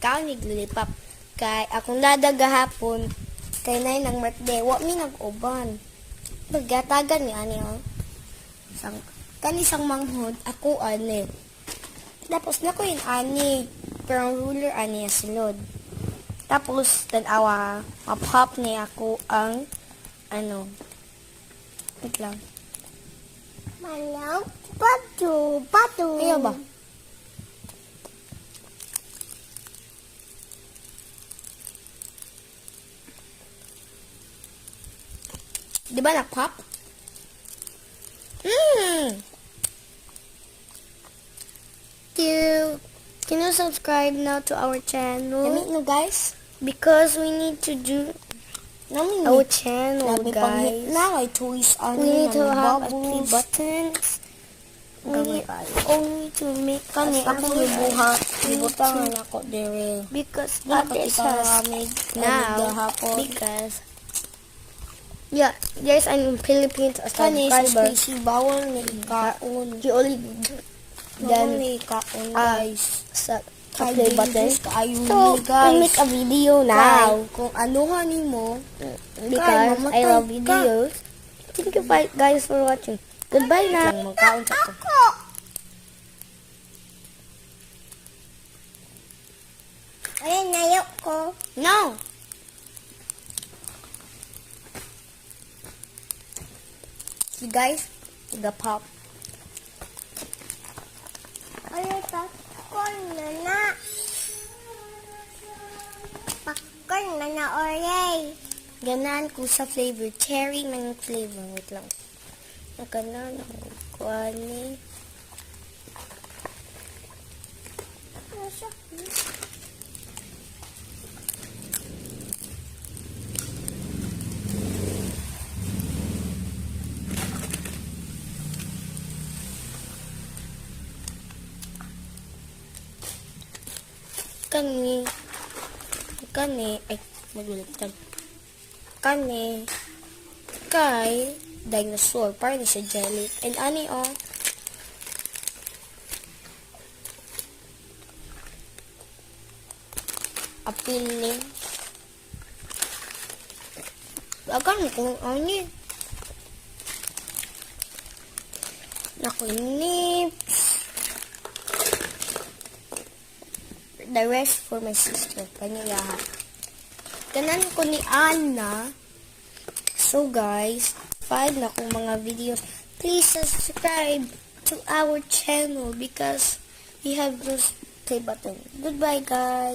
kaon ni lollipop. Kay akong dada gahapon kay nay nang birthday, wa mi nag-uban. Pagatagan ni ani oh. Sang manghod ako ani. Tapos na ko yun ani, pero ang ruler ani sulod. Tapos tanawa, mapop ni ako ang ano. Wait lang. Malaw, pato. Ayaw ba? Di ba nag-pop? Can you subscribe now to our channel? Dami no guys. Because we need to do our channel, guys. Now I toys on We need to have a play buttons. We need only to make Kani ako gibuhat, gibutangan ako dire. because Dili others kita has ramig now gahapon. because there's an Philippines a Kani sa subscriber. spacey bawal ni kaon. He only Bawal done ni kaon guys. sa Kay play button. Ayun So, ni we guys. make a video Now, now kung anuhan nimo, because I mamatay love ka. videos. Thank you guys for watching. Goodbye na. magkaon sa ko. Ayun, nayok ko. No. See guys, the pop. Ayun, popcorn na na. Popcorn na na, oray. Ganan ko sa flavor. Cherry man flavor. Wait lang. Nakanan ako. Kuani. Kani, ay, magulitan. Kani, kay dinosaur, parang siya jelly. And ani, oh, appealing. Agan kung ani. Nakuinip. The rest for my sister. Kanya lahat. Kanan ko ni Anna. So guys, 5 na kong mga videos. Please subscribe to our channel because we have this play button. Goodbye guys.